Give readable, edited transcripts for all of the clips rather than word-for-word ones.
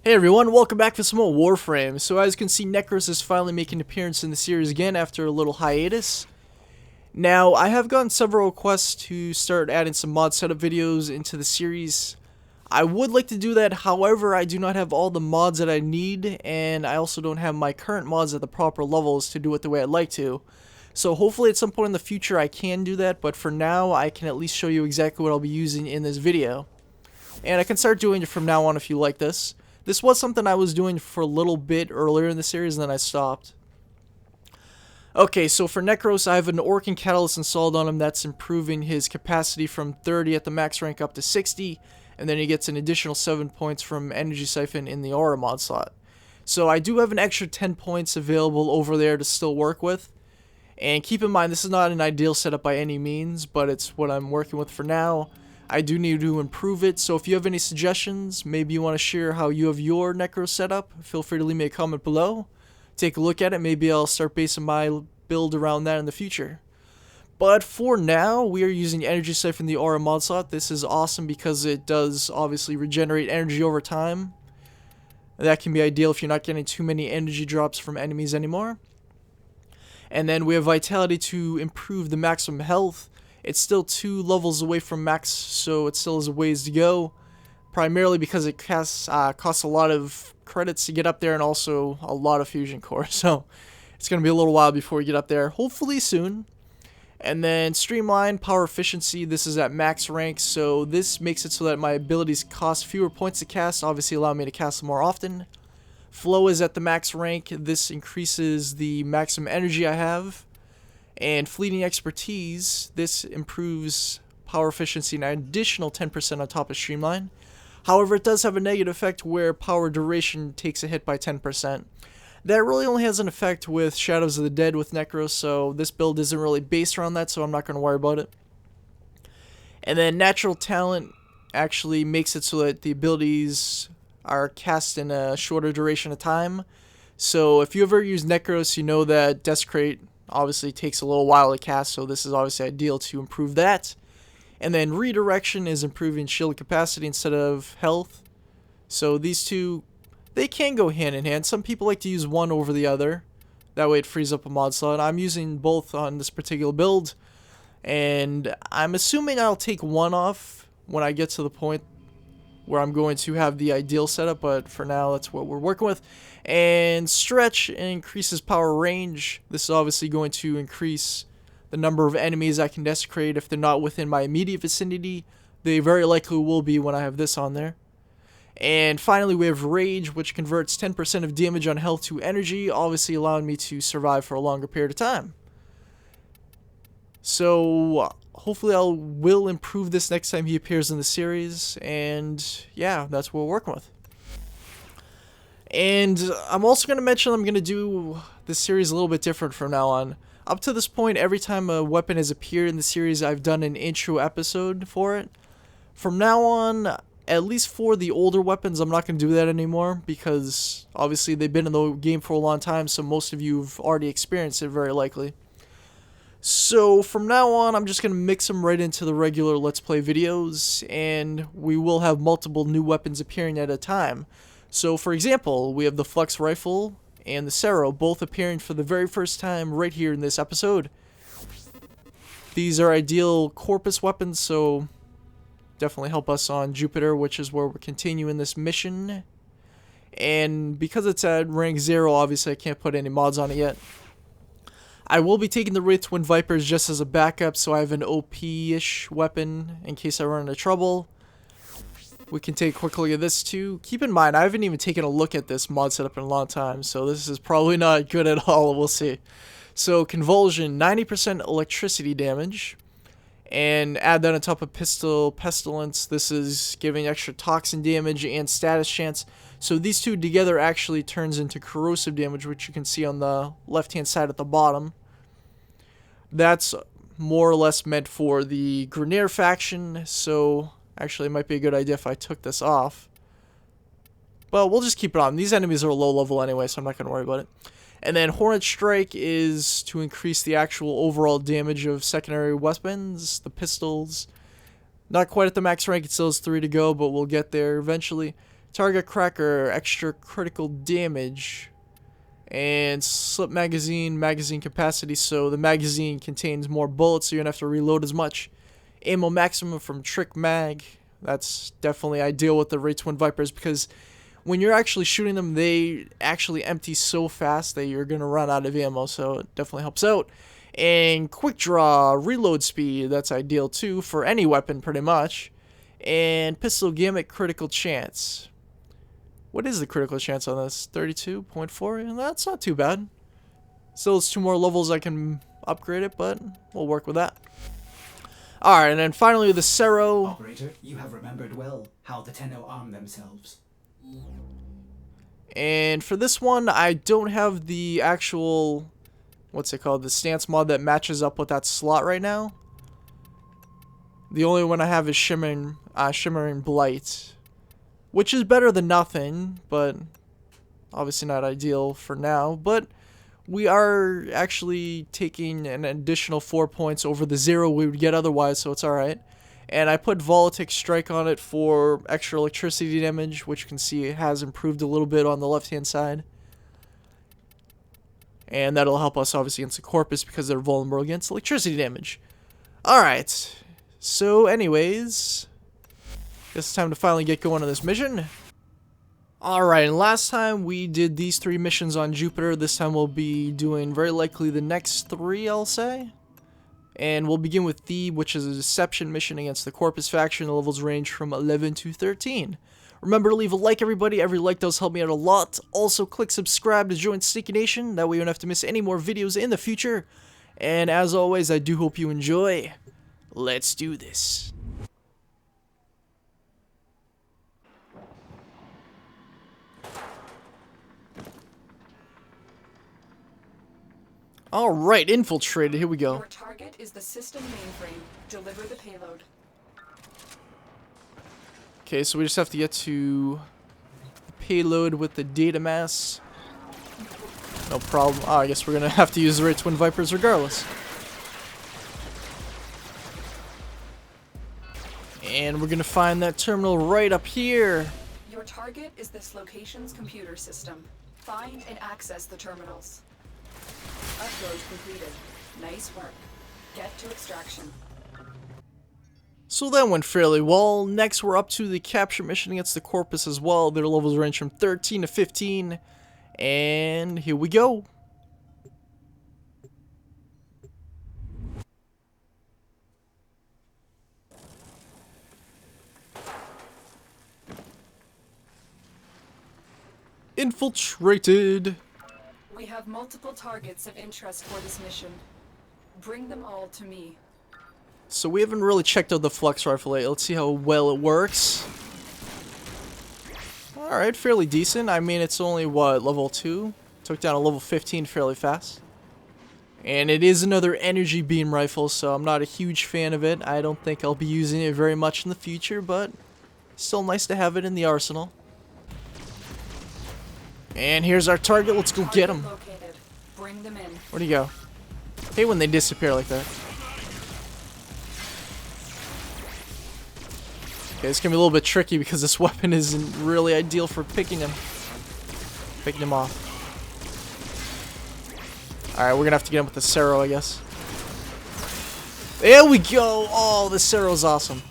Hey everyone, welcome back to some more Warframe. So as you can see, Nekros is finally making an appearance in the series again after a little hiatus. Now, I have gotten several requests to start adding some mod setup videos into the series. I would like to do that, however, I do not have all the mods that I need, and I also don't have my current mods at the proper levels to do it the way I'd like to. So hopefully at some point in the future I can do that, but for now I can at least show you exactly what I'll be using in this video. And I can start doing it from now on if you like this. This was something I was doing for a little bit earlier in the series, and then I stopped. Okay, so for Nekros, I have an Orokin catalyst installed on him that's improving his capacity from 30 at the max rank up to 60, and then he gets an additional 7 points from Energy Siphon in the Aura mod slot. So I do have an extra 10 points available over there to still work with. And keep in mind, this is not an ideal setup by any means, but it's what I'm working with for now. I do need to improve it, so if you have any suggestions, maybe you want to share how you have your Nekros setup, feel free to leave me a comment below. Take a look at it, maybe I'll start basing my build around that in the future. But for now, we are using Energy Siphon in the Aura mod slot. This is awesome because it does obviously regenerate energy over time. That can be ideal if you're not getting too many energy drops from enemies anymore. And then we have Vitality to improve the maximum health. It's still 2 levels away from max, so it still has a ways to go. Primarily because it costs a lot of credits to get up there and also a lot of fusion core. So it's going to be a little while before we get up there. Hopefully soon. And then Streamline, Power Efficiency. This is at max rank, so this makes it so that my abilities cost fewer points to cast. Obviously allow me to cast them more often. Flow is at the max rank. This increases the maximum energy I have. And Fleeting Expertise, this improves power efficiency an additional 10% on top of Streamline. However, it does have a negative effect where power duration takes a hit by 10%. That really only has an effect with Shadows of the Dead with Nekros, so this build isn't really based around that, so I'm not going to worry about it. And then Natural Talent actually makes it so that the abilities are cast in a shorter duration of time. So if you ever use Nekros, you know that Desecrate obviously takes a little while to cast, so this is obviously ideal to improve that. And then Redirection is improving shield capacity instead of health. So these two, they can go hand in hand. Some people like to use one over the other. That way it frees up a mod slot. I'm using both on this particular build. And I'm assuming I'll take one off when I get to the point where I'm going to have the ideal setup, but for now that's what we're working with. And Stretch increases power range. This is obviously going to increase the number of enemies I can desecrate if they're not within my immediate vicinity. They very likely will be when I have this on there. And finally we have Rage, which converts 10% of damage on health to energy, obviously allowing me to survive for a longer period of time. So hopefully I will improve this next time he appears in the series, and yeah, that's what we're working with. And I'm also going to mention I'm going to do this series a little bit different from now on. Up to this point, every time a weapon has appeared in the series, I've done an intro episode for it. From now on, at least for the older weapons, I'm not going to do that anymore, because obviously they've been in the game for a long time, so most of you have already experienced it very likely. So from now on, I'm just going to mix them right into the regular Let's Play videos, and we will have multiple new weapons appearing at a time. So for example, we have the Flux Rifle and the Serro both appearing for the very first time right here in this episode. These are ideal Corpus weapons, so definitely help us on Jupiter, which is where we're continuing this mission. And because it's at rank 0, obviously I can't put any mods on it yet. I will be taking the Wraith Twin Vipers just as a backup, so I have an OP-ish weapon in case I run into trouble. We can take a quick look at this too. Keep in mind, I haven't even taken a look at this mod setup in a long time, so this is probably not good at all. We'll see. So Convulsion, 90% electricity damage. And add that on top of Pistol Pestilence. This is giving extra toxin damage and status chance. So these two together actually turns into corrosive damage, which you can see on the left-hand side at the bottom. That's more or less meant for the Grineer faction, so actually it might be a good idea if I took this off. But we'll just keep it on. These enemies are low level anyway, so I'm not going to worry about it. And then Hornet Strike is to increase the actual overall damage of secondary weapons, the pistols. Not quite at the max rank, it still has 3 to go, but we'll get there eventually. Target Cracker, extra critical damage. And slip magazine capacity, so the magazine contains more bullets, so you're going to have to reload as much. Ammo maximum from Trick Mag. That's definitely ideal with the Ray Twin Vipers, because when you're actually shooting them, they actually empty so fast that you're going to run out of ammo, so it definitely helps out. And Quick Draw, reload speed, that's ideal too, for any weapon pretty much. And Pistol Gamut, critical chance. What is the critical chance on this? 32.4? And that's not too bad. Still, it's 2 more levels I can upgrade it, but we'll work with that. Alright, and then finally the Serro. Operator, you have remembered well how the Tenno arm themselves. And for this one, I don't have the actual, what's it called, the stance mod that matches up with that slot right now. The only one I have is Shimmering Blight, which is better than nothing, but obviously not ideal for now. But we are actually taking an additional 4 points over the 0 we would get otherwise, so it's alright. And I put Volatic Strike on it for extra electricity damage, which you can see it has improved a little bit on the left-hand side. And that'll help us, obviously, against the Corpus because they're vulnerable against electricity damage. Alright. So, anyways, guess it's time to finally get going on this mission. Alright, and last time we did these 3 missions on Jupiter. This time we'll be doing very likely the next 3, I'll say. And we'll begin with Thebe, which is a deception mission against the Corpus faction. The levels range from 11 to 13. Remember to leave a like, everybody. Every like does help me out a lot. Also, click subscribe to join Sneaky Nation. That way you don't have to miss any more videos in the future. And as always, I do hope you enjoy. Let's do this. Alright, infiltrated. Here we go. Your target is the system mainframe. Deliver the payload. Okay, so we just have to get to the payload with the data mass. No problem. Oh, I guess we're gonna have to use the Ray Twin Vipers regardless. And we're gonna find that terminal right up here. Your target is this location's computer system. Find and access the terminals. Upload completed. Nice work. Get to extraction. So that went fairly well. Next, we're up to the capture mission against the Corpus as well. Their levels range from 13 to 15. And here we go. Infiltrated. We have multiple targets of interest for this mission. Bring them all to me. So we haven't really checked out the Flux rifle yet. Let's see how well it works. Alright, fairly decent. I mean, it's only, what, level 2? Took down a level 15 fairly fast. And it is another energy beam rifle, so I'm not a huge fan of it. I don't think I'll be using it very much in the future, but still nice to have it in the arsenal. And here's our target. Let's go get him. Located. Bring them in. Where'd he go? I hate when they disappear like that. Okay, it's gonna be a little bit tricky because this weapon isn't really ideal for picking him. Picking him off. Alright, we're gonna have to get him with the Serro, I guess. There we go! Oh, the Serro's awesome.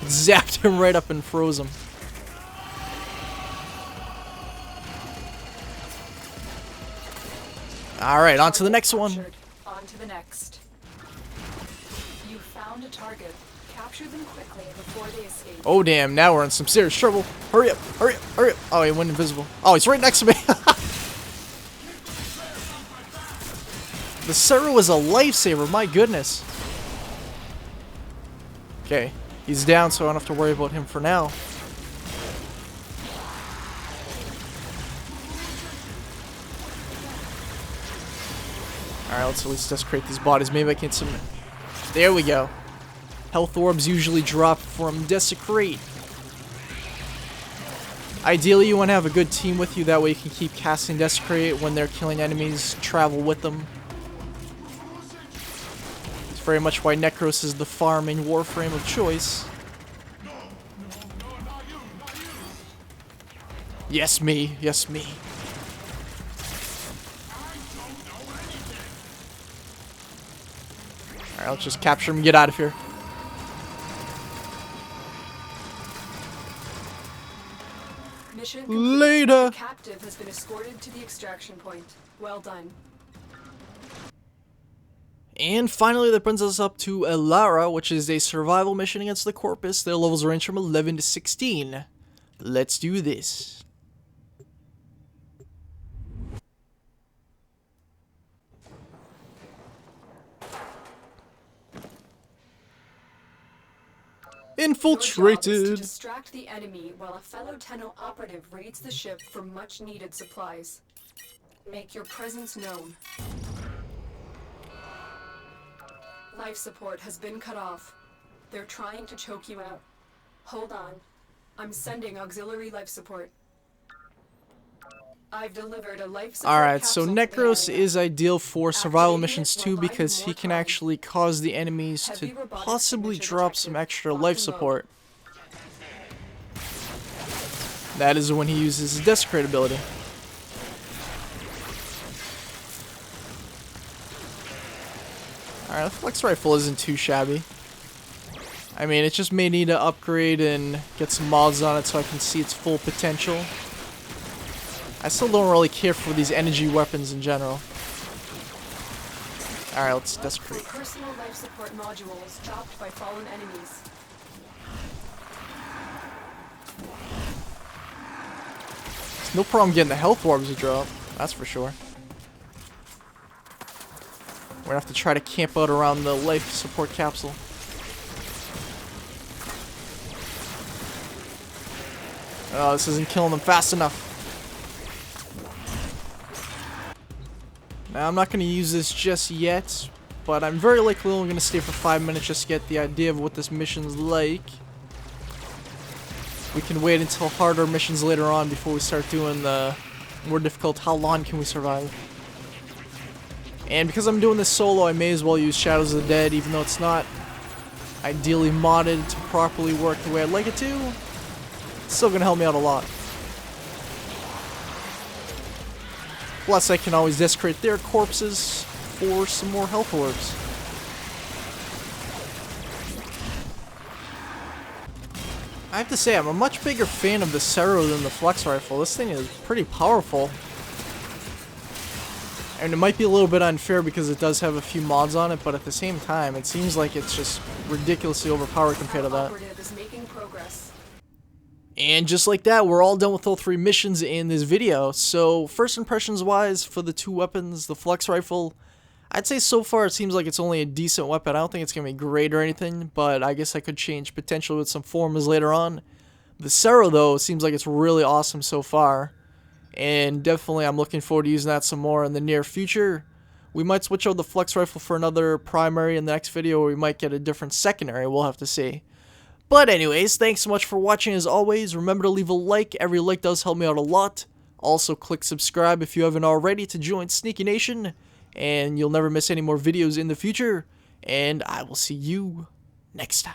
Zapped him right up and froze him. Alright, on to the next one. On to the next. You found a target. Capture them quickly before they escape. Oh damn, now we're in some serious trouble. Hurry up, hurry up, hurry up. Oh, he went invisible. Oh, he's right next to me. The Serro is a lifesaver, my goodness. Okay, he's down, so I don't have to worry about him for now. Alright, let's at least desecrate these bodies. Maybe I can some... There we go. Health orbs usually drop from desecrate. Ideally, you want to have a good team with you, that way you can keep casting Desecrate when they're killing enemies, travel with them. It's very much why Nekros is the farming Warframe of choice. Yes, me. Yes, me. Alright, let's just capture him and get out of here. Mission complete. Later. The captive has been escorted to the extraction point. Well done. And finally, that brings us up to Elara, which is a survival mission against the Corpus. Their levels range from 11 to 16. Let's do this. Infiltrated. Your job is to distract the enemy while a fellow Tenno operative raids the ship for much needed supplies. Make your presence known. Life support has been cut off. They're trying to choke you out. Hold on. I'm sending auxiliary life support. I've delivered a life support. Alright, so capsule to the Nekros area. is ideal for survival Activating missions it too, will buy you because he more can time. actually cause the enemies to Heavy robotic possibly signature drop some detected. extra Lock life and load. support. That is when he uses his Desecrate ability. Alright, the Flex Rifle isn't too shabby. I mean, it just may need to upgrade and get some mods on it so I can see its full potential. I still don't really care for these energy weapons in general. Alright, let's Desecrate. Personal life support modules dropped by fallen enemies. It's no problem getting the health orbs to drop, that's for sure. We're gonna have to try to camp out around the life support capsule. Oh, this isn't killing them fast enough. Now, I'm not going to use this just yet, but I'm very likely only going to stay for 5 minutes just to get the idea of what this mission's like. We can wait until harder missions later on before we start doing the more difficult how long can we survive. And because I'm doing this solo, I may as well use Shadows of the Dead, even though it's not ideally modded to properly work the way I'd like it to. It's still going to help me out a lot. Plus, I can always desecrate their corpses for some more health orbs. I have to say, I'm a much bigger fan of the Serro than the Flux Rifle. This thing is pretty powerful. And it might be a little bit unfair because it does have a few mods on it, but at the same time, it seems like it's just ridiculously overpowered compared to that. Operative is making progress. And just like that, we're all done with all 3 missions in this video. So, first impressions wise, for the 2 weapons, the Flux Rifle, I'd say so far it seems like it's only a decent weapon. I don't think it's going to be great or anything, but I guess I could change potentially with some formulas later on. The Serro, though, seems like it's really awesome so far. And definitely I'm looking forward to using that some more in the near future. We might switch out the Flux Rifle for another primary in the next video, or we might get a different secondary. We'll have to see. But anyways, thanks so much for watching as always. Remember to leave a like. Every like does help me out a lot. Also, click subscribe if you haven't already to join Sneaky Nation. And you'll never miss any more videos in the future. And I will see you next time.